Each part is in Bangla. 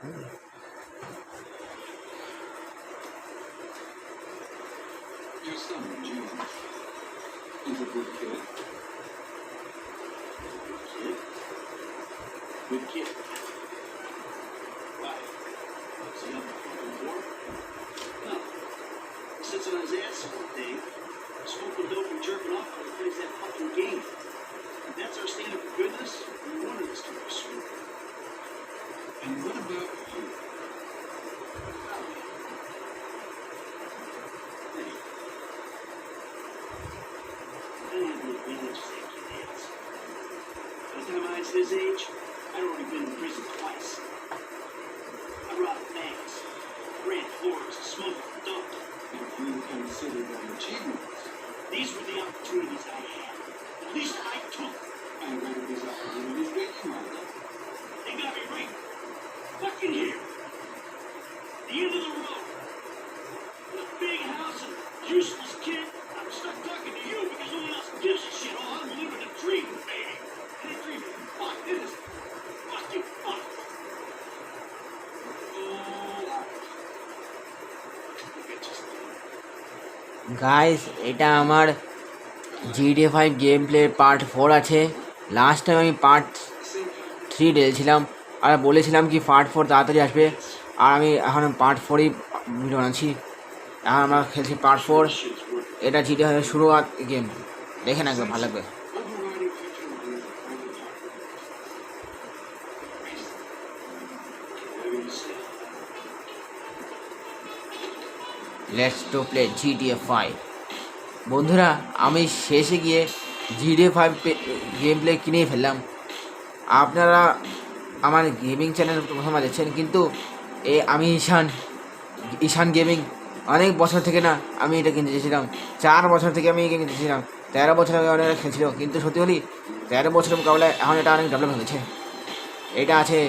Your son, James, is a good kid. Good kid. Why? What's he up for? No. He sits on his ass all day, smoking dope and jerking off while he plays that fucking game. If that's our standard for goodness, no wonder this kid is sweet. And what about you? His age, I'd already been in prison twice. I robbed banks, ran floors, smoked dope. If you consider them achievements, these were the opportunities I had. At least I took. And where did these opportunities get you, Michael? They got me right fucking here. The end of the road. With a big house and a useless kid. I'm stuck talking to you because no one else gives a shit. Oh, I'm living a dream, baby. And a dream. Fuck this. Fuck you. Fuck. Guys, এটা আমার GTA 5 গেম প্লের পার্ট 4 আছে। লাস্ট টাইম আমি পার্ট 3 ঢেলছিলাম আর বলেছিলাম কি পার্ট 4 তাড়াতাড়ি আসবে, আর আমি এখন পার্ট 4ই ভিডিও বানাচ্ছি। এখন আমরা খেলছি পার্ট 4। এটা GTA 5 শুরুয়াত গেম, দেখেন একবার ভালো লাগবে। Let's to play GTA 5। বন্ধুরা, আমি শেষে গিয়ে GTA 5 গেম প্লে কিনেই ফেললাম। আপনারা আমার গেমিং চ্যানেল প্রথমে দেখছেন, কিন্তু আমি ঈশান গেমিং অনেক বছর থেকে না আমি এটা কিনতে চেয়েছিলাম। 4 বছর থেকে আমি কিনতে চেয়েছিলাম। 13 বছর আগে অনেক খেলছিল, কিন্তু সত্যি বলি 13 বছরের মোকাবেলায় এখন এটা অনেক ডেভেলপ হয়েছে। এটা আছে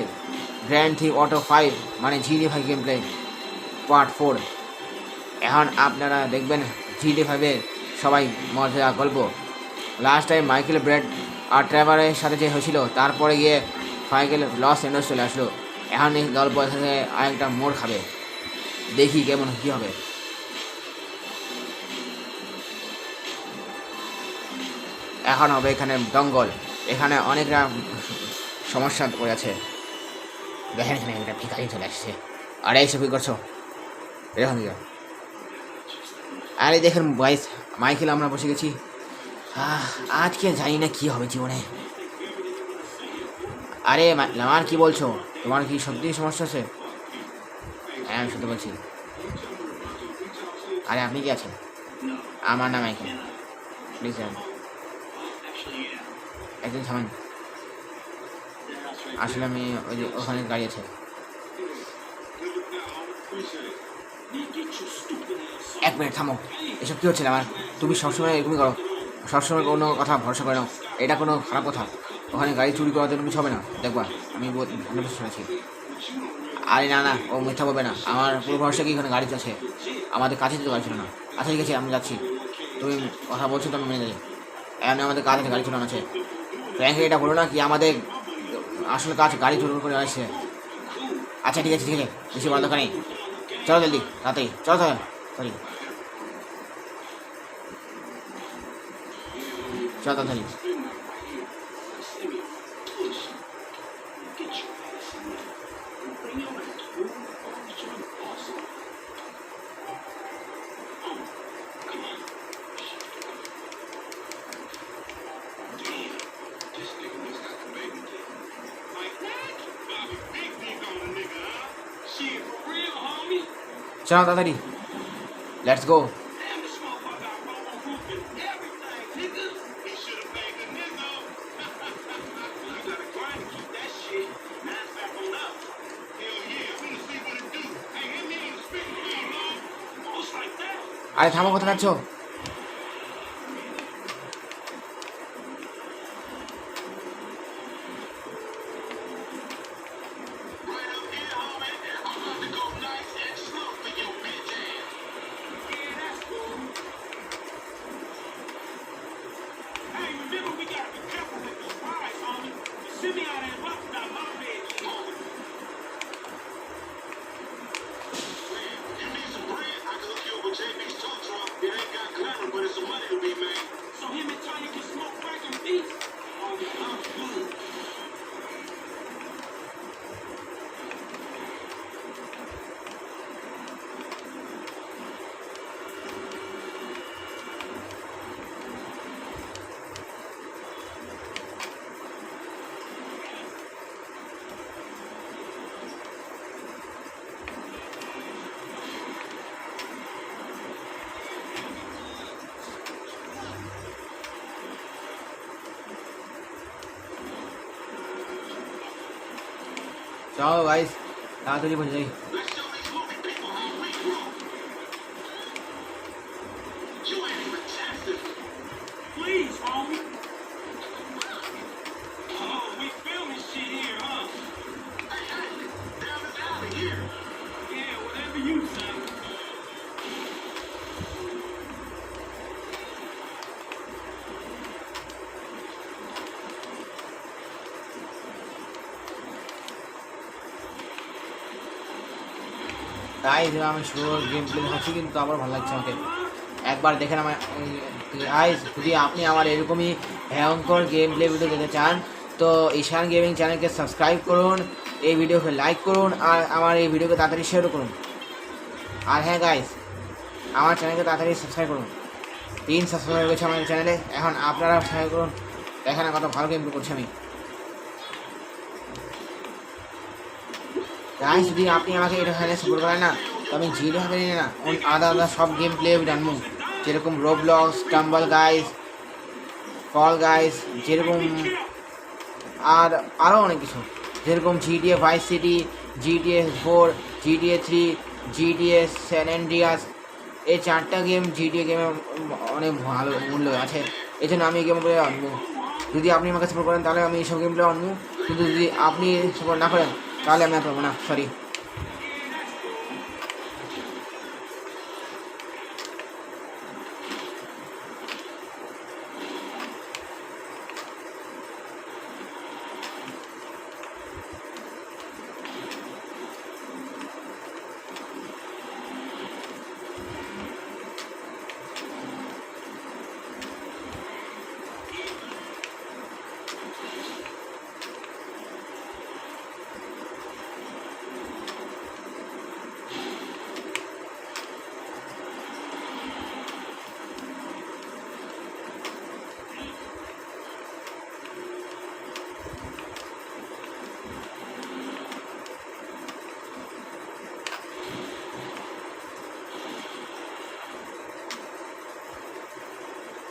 গ্র্যান্ড থিফট অটো 5, মানে GTA 5 গেম প্লে পার্ট 4। এখন আপনারা দেখবেন GTA 5-এর সবাই মজা গল্প। লাস্ট টাইম মাইকেল ব্রেড আর ট্রেভারের সাথে যে হয়েছিল, তারপরে গিয়ে ফাইনাল লস এঞ্জেলস চলে আসলো। এখন এই গল্প এখানে আরেকটা মোড় খাবে, দেখি কেমন কী হবে। এখন হবে এখানে জঙ্গল, এখানে অনেকটা সমস্যা পড়ে আছে। দেখেন এখানে একটা ভিখারি চলে আসছে। আরে এসে কী করছো? এরকম কি? আরে দেখেন বয়েস, মাইকেল আমরা বসে গেছি। আজকে জানি না কী হবে জীবনে। আরে আমার কি বলছো? তোমার কি সত্যি সমস্যা আছে? হ্যাঁ, আমি সত্যি বলছি। আরে আপনি কি আছেন? আমার নাম মাইকেল, প্লিজ একদিন থামেন। আসলে আমি ওই যে ওখানে গাড়ি আছে। এক মিনিট থামো, এসব কী হচ্ছিল আমার? তুমি সবসময় এরকমই করো, সবসময় কোনো কথা ভরসা করে নাও। এটা কোনো খারাপ কথা। ওখানে গাড়ি চুরি করার জন্য কিছু হবে না, দেখবা আমি 100% শুনেছি। আরে না না, ও মিথ্যা বলবে না। আমার পুরো ভরসা কি ওখানে গাড়ি আছে, আমাদের কাছে তো গাড়ি ছিল না। আচ্ছা ঠিক আছে, আমি যাচ্ছি। তুমি কথা বলছো তো আমি মেনে যাই। এমনি আমাদের কাছে গাড়ি চলানো আছে। ফ্র্যাঙ্কলি এটা বলো না কি আমাদের আসলে কাজ গাড়ি চুরি করে আসছে। আচ্ছা ঠিক আছে ঠিক আছে, বেশি বড় দোকানে চলো জলদি, তাড়াতাড়ি চলো তো। সরি, চলো তাড়াতাড়ি। চলো তাড়াতাড়ি, লেটস গো। আরে থামো, কোথায় যাচ্ছ? চলো গাইস তাড়াতাড়ি পৌঁছে যাই। Let's show these movie people how we roll. You ain't even tested. Please, homie. Oh, we filming shit here, huh? Hey, down this alley here. Yeah, whatever you say. Guys আমি শুরু গেম প্লে দেখাচ্ছি কিন্তু আবার ভালো লাগছে আমাকে, একবার দেখেন আমার। গাইস যদি আপনি আমার এরকমই ভয়ঙ্কর গেম প্লে ভিডিও দেখতে চান তো ঈশান গেমিং চ্যানেলকে সাবস্ক্রাইব করুন, এই ভিডিওকে লাইক করুন আর আমার এই ভিডিওকে তাড়াতাড়ি শেয়ারও করুন। আর হ্যাঁ গাইস আমার চ্যানেলকে তাড়াতাড়ি সাবস্ক্রাইব করুন, 3 সাবস্ক্রাইবার হয়েছে আমার চ্যানেলে, এখন আপনারা সাবস্ক্রাইব করুন। দেখেন কত ভালো গেম প্লে করছি আমি। গাইস যদি আপনি আমাকে এটা চ্যানেলে সাপোর্ট করেন না তো আমি জিরো হবে না আলাদা আলাদা সব গেম প্লে জানবো, যেরকম Roblox, tumble guys, fall guys, যেরকম আর আরও অনেক কিছু, যেরকম GTA vice city, GTA 4, GTA 3, GTA San Andreas, এই 4টা গেম জিটিএ গেমে অনেক ভালো মূল্য আছে, এই জন্য আমি এই গেমগুলো আনবো। যদি আপনি আমাকে সাপোর্ট করেন তাহলে আমি এইসব গেমগুলো আনবো, কিন্তু যদি আপনি সাপোর্ট না করেন তাহলে আমি আর পারবো না, সরি।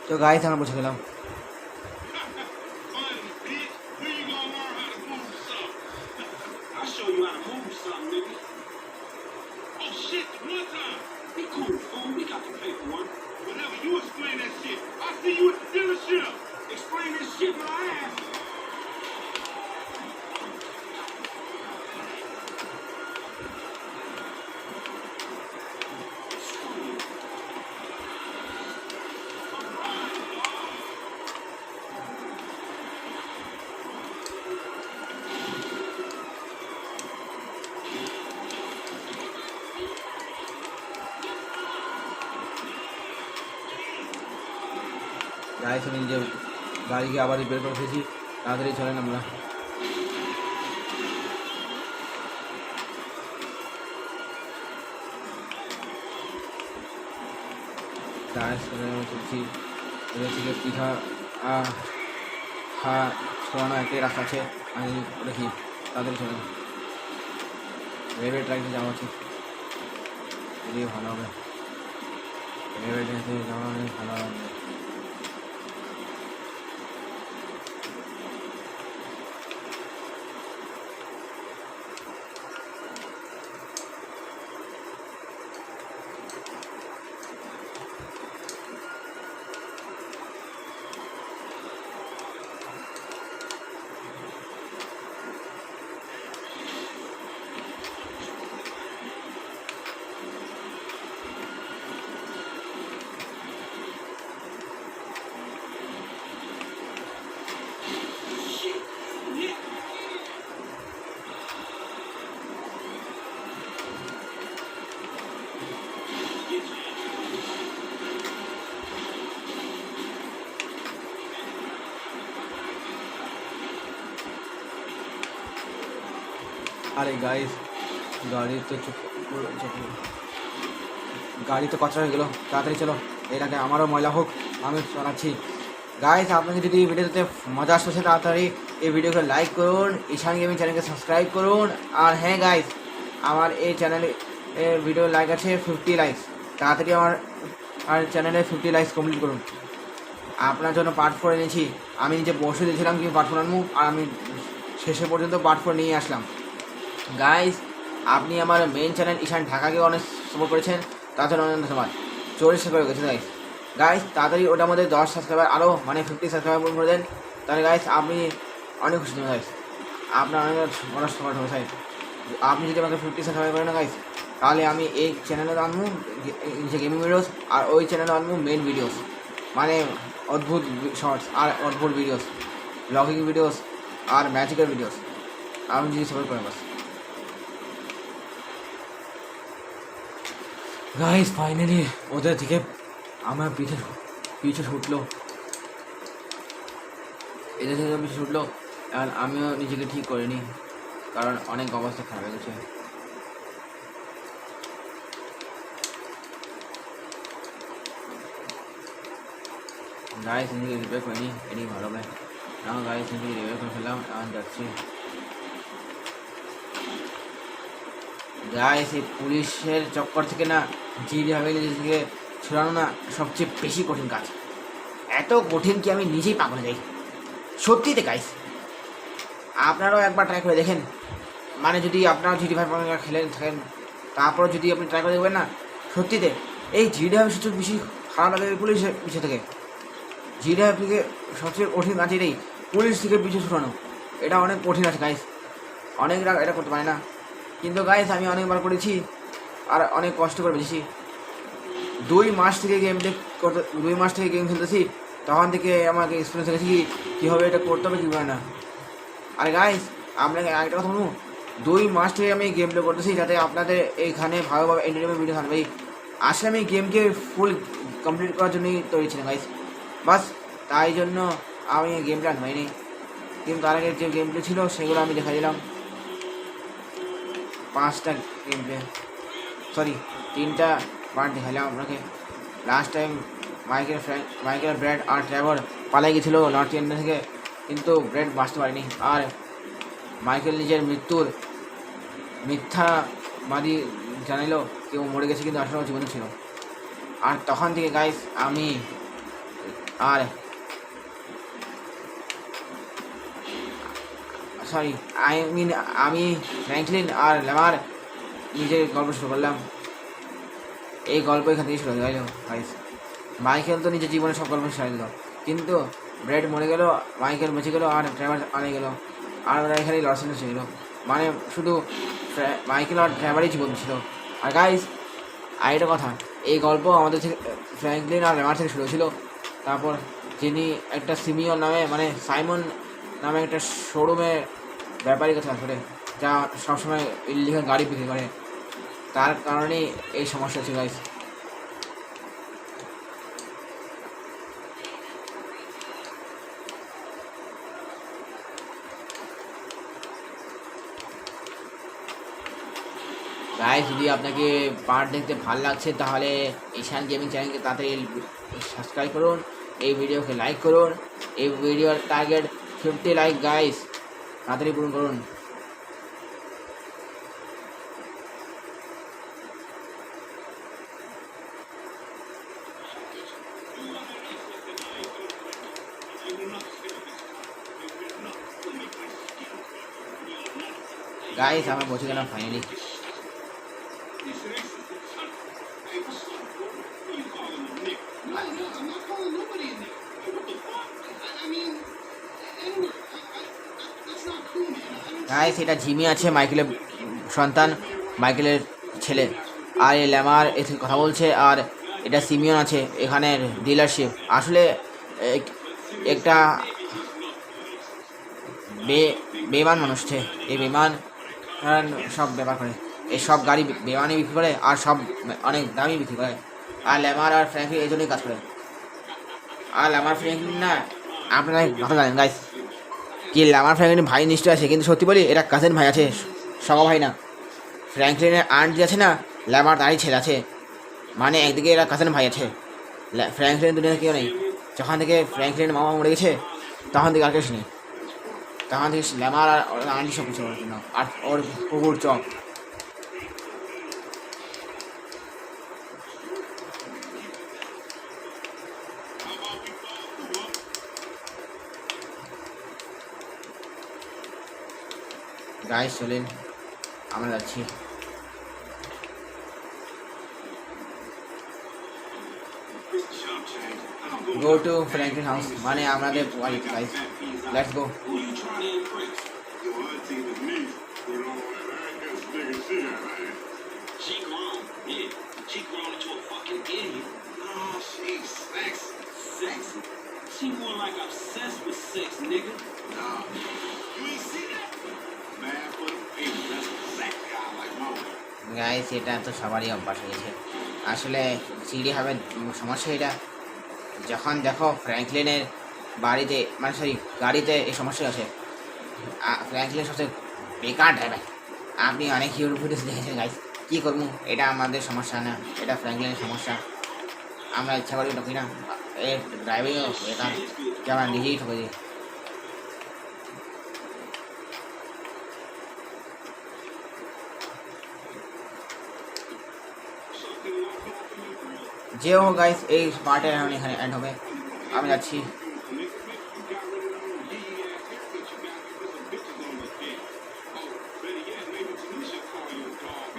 তো গাইস আমরা পৌঁছে গেলাম। Finally, bitch. When you gonna learn how to move something? I'll show you how to move something, nigga. Oh shit, one time. Be cool, fool. We got the paperwork. Whenever you explain that shit, I'll see you at the dealership. Explain this shit when I ask. Guys আমি যে গাড়িকে আবার রিপেয়ার করে ফেলেছি, তাড়াতাড়ি চলেন আমরা। গাইস চলছি, এদের থেকে দীঘা ছড়ানো একটাই রাস্তা আছে, আমি দেখি তাড়াতাড়ি চলেন। রেলওয়ে ট্র্যাকে যাওয়া উচিত, এদিকে ভালো হবে, রেলওয়ে ট্র্যাকে যাওয়া অনেক ভালো হবে। আরে গাইস গাড়ি তো গাড়ি তো কচরা হয়ে গেলো, তাড়াতাড়ি চলো, এটাকে আমারও ময়লা হোক, আমি চালাচ্ছি। গাইস আপনাকে যদি এই ভিডিওতে মজা আসছে তাড়াতাড়ি এই ভিডিওকে লাইক করুন, ঈশান গেমিং চ্যানেলকে সাবস্ক্রাইব করুন। আর হ্যাঁ গাইস আমার এই চ্যানেলে ভিডিও লাইক আছে 50 লাইকস, তাড়াতাড়ি আমার চ্যানেলে 50 লাইকস কমপ্লিট করুন। আপনার জন্য পার্ট 4 এনেছি, আমি নিজে বসে দিয়েছিলাম কি পার্ট 4 আনবো, আর আমি শেষে পর্যন্ত পার্ট 4 নিয়ে আসলাম। গাইস আপনি আমার মেইন চ্যানেল ঈশান ঢাকাকে অনেক সাপোর্ট করেছেন, তার জন্য অনেক ধন্যবাদ। 40 করে গেছে গাইস। গাইস তাড়াতাড়ি ওটার মধ্যে 10 সাবস্ক্রাইবার আরও মানে 50 সাবস্ক্রাইবার পূরণ করে দেন, তাহলে গাইস আপনি অনেক খুশি হবেন গাইস, আপনার অনেক বড় সাপোর্ট হবে গাইস। আপনি যদি আমাকে 50 সাবস্ক্রাইব করেন না গাইস, তাহলে আমি এই চ্যানেলে আনবো যে গেমিং ভিডিওস, আর ওই চ্যানেলে আনবো মেন ভিডিওস, মানে অদ্ভুত শর্টস আর অদ্ভুত ভিডিওস, ব্লগিং ভিডিওস আর ম্যাজিক্যাল ভিডিওস। আপনি যদি সাপোর্ট করেন বাস। গাইস ফাইনালি ওদের থেকে আমার পিছু ছুটলো, এদের থেকে পিছু ছুটলো, আর আমিও নিজেকে ঠিক করিনি, কারণ অনেক অবস্থা খারাপ হয়ে গেছে। গাইস নিজেকে রিপেয়ার করিনি, এটাই ভালো হবে। এখন গাইস নিজেকে রিপেয়ার করে ফেললাম, এখন যাচ্ছি। গাইস এই পুলিশের চক্কর থেকে না যেভাবে নিজেকে ছড়ানো না সবচেয়ে বেশি কঠিন কাজ, এত কঠিন কি আমি নিজেই পাগল হয়ে যাই সত্যিতে। গাইস আপনারাও একবার ট্রাই করে দেখেন, মানে যদি আপনারা GT5 খেলেন থাকেন, তারপর যদি আপনি ট্রাই করে দেখবেন না সত্যিতে, এই GT5 সবচেয়ে বেশি খারাপ লাগে পুলিশের পিছিয়ে থেকে। GT5 থেকে সবচেয়ে কঠিন কাজ এটাই, পুলিশ থেকে পিছিয়ে ছুটানো। এটা অনেক কঠিন আছে গাইস, অনেকরা এটা করতে পারে না, কিন্তু গাইস আমি অনেকবার করেছি আর অনেক কষ্ট করে বেঁচেছি। 2 মাস থেকে গেম খেলতেছি, তখন থেকে আমাকে এক্সপিরিয়েন্স হয়েছে কীভাবে এটা করতে হবে কীভাবে না। আর গাইস আপনাকে একটা কথা বলুন, 2 মাস থেকে আমি গেম প্লে করতেছি যাতে আপনাদের এইখানে ভালোভাবে এন্টারটেনমেন্ট ভিডিও থাকবে। আসলে আমি গেমকে ফুল কমপ্লিট করার জন্যই তৈরি ছিলাম গাইস, বাস তাই জন্য আমি গেম প্লে আনতে পারিনি। কিন্তু তার আগে যে গেম প্লে ছিল সেগুলো আমি দেখা দিলাম, 5টা গেম প্লে, সরি 3টা পার্ট দেখালাম আপনাকে। লাস্ট টাইম মাইকেল ব্র্যাড আর ট্রেভর পালাই গেছিলো নর্থ ইন্ডিয়া থেকে, কিন্তু ব্র্যাড বাঁচতে পারেনি, আর মাইকেল নিজের মৃত্যুর মিথ্যাবাদী জানাইলো কেউ মরে গেছে, কিন্তু আসলে জীবনে ছিল। আর তখন থেকে গাইস আমি ফ্র্যাঙ্কলিন আর ল্যামার নিজের গল্প শুরু করলাম। এই গল্প এখান থেকে শুরু হয়ে গেল গাইস। মাইকেল তো নিজের জীবনে সব গল্প শেষ দিল, কিন্তু ব্র্যাড মরে গেল, মাইকেল বেঁচে গেল, আর ট্রেভার আনে গেল, আর ওরা এখানেই লস এঞ্জেলস ছিল, মানে শুধু মাইকেল আর ট্রেভারই জীবন ছিল। আর গাইস আরেকটা কথা, এই গল্প আমাদের থেকে ফ্র্যাঙ্কলিন আর ল্যামার থেকে শুরু হয়েছিল। তারপর যিনি একটা সিমিয়ন নামে, মানে সাইমন নামে একটা শোরুমে ব্যাপারী কথা করে, যা সবসময় ইলিগাল গাড়ি বিক্রি করে, তার কারণেই এই সমস্যা ছিল গাইস। গাইস যদি আপনাকে পার্ট দেখতে ভালো লাগছে তাহলে ঈশান গেমিং চ্যানেলকে তাড়াতাড়ি সাবস্ক্রাইব করুন, এই ভিডিওকে লাইক করুন। এই ভিডিওর টার্গেট 50 লাইক গাইস, তাড়াতাড়ি পূরণ করুন। গাইস আমরা পৌঁছে গেলাম ফাইনালি। গাইস এটা জিমি আছে, মাইকেলের সন্তান, মাইকেলের ছেলে, আর এই ল্যামার এখানে কথা বলছে, আর এটা সিমিয়ন আছে এখানের ডিলারশিপ। আসলে একটা বেমান মানুষ আছে, এই বেমান সব ব্যাপার করে, এই সব গাড়ি বেমানি বিক্রি করে আর সব অনেক দামি বিক্রি করে। আর ল্যামার আর ফ্র্যাঙ্কলিন এই জন্যই কাজ করে। আর ল্যামার ফ্র্যাঙ্কলিন না আপনারা কথা জানেন গাইস, কি ল্যামার ফ্র্যাঙ্কলিন ভাই নিশ্চয় আছে, কিন্তু সত্যি বলি এটা কাজিন ভাই আছে, সগা ভাই না। ফ্র্যাঙ্কলিনের আন্ট যে আছে না, ল্যামার তারই ছেলে আছে, মানে একদিকে এরা কাজিন ভাই আছে। ফ্র্যাঙ্কলিন দুনিয়াতে কেউ নেই, যখন থেকে ফ্র্যাঙ্কলিনের মামা মরে গেছে তখন থেকে আর কিছু নেই, তখন থেকে ল্যামার আর আন্টি সব কিছু জন্য, আর ওর কুকুর চক। গাইস চলেন আমরা যাচ্ছি। Chump change. I'm going go to Franklin house, মানে আমাদের বাড়ি guys. Let's go. Who you trying to impress? Your auntie was me. Put on that ass nigga shit out of here. She grown. Yeah. She grown into a fucking idiot. Oh, she's sexy. Sexy. She more like obsessed with sex, nigga. Nah, you ain't see that? Bad for the people. That's exactly how I like my woman. Guys এটা তো সবারই অভ্যাস হয়ে গেছে। আসলে সিডি হবে সমস্যা এটা, যখন দেখো ফ্র্যাঙ্কলিনের বাড়িতে মানে সরি গাড়িতে এই সমস্যা আছে। ফ্র্যাঙ্কলিন সবচেয়ে বেকার ড্রাইভার। আপনি অনেক হিরো ফুটেজ দেখেছেন গাইস, কী করবো, এটা আমাদের সমস্যা না, এটা ফ্র্যাঙ্কলিনের সমস্যা। আমরা ইচ্ছা করি ঢুকি না, এর ড্রাইভিংও বেকার, যে আমরা নিজেই ঠকে দিই। যে হোক গাইস, এই পার্টে এখন এখানে এন্ড হবে। আমি যাচ্ছি।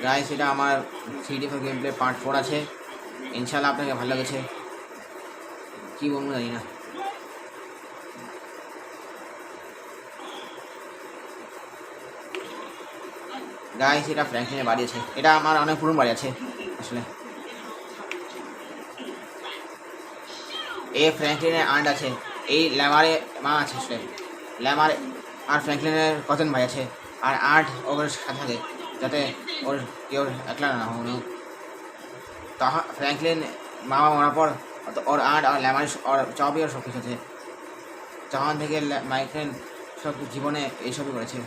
গাইস এটা আমার CD4 গেম প্লে পার্ট 4 আছে। ইনশাল্লাহ আপনাকে ভালো লেগেছে, কী বলবো জানি না। গাইস এটা ফ্র্যাঙ্কলিনের বাড়ি আছে, এটা আমার অনেক পুরনো বাড়ি আছে আসলে। এই ফ্র্যাঙ্কলিনের আন্ট আছে, এই ল্যামারে মা আছে আসলে। ল্যামার আর ফ্র্যাঙ্কলিনের কজন ভাই আছে, আর আর্ট ওর সাথে থাকে যাতে ওর কেউ একলা না হনো। তখন ফ্র্যাঙ্কলিন মামা মরার পর ওর আর্ট আর ল্যামার ওর চবই ওর সব কিছু আছে। তখন থেকে মাইক্রেন সব জীবনে এইসবই করেছে।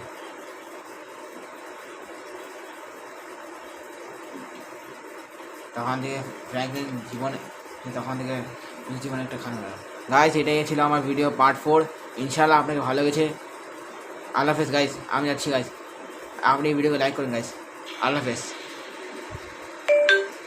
তখন থেকে ফ্র্যাঙ্কলিন জীবনে তখন থেকে জীবনে একটা খারাপ গেল। গাইস এটাই ছিল আমার ভিডিও পার্ট 4। ইনশাল্লাহ আপনাকে ভালো লেগেছে। আল্লাহ হাফেজ গাইস, আমি যাচ্ছি গাইস, আপনি ভিডিওকে লাইক করুন গাইস। আল্লাহ হাফেজ।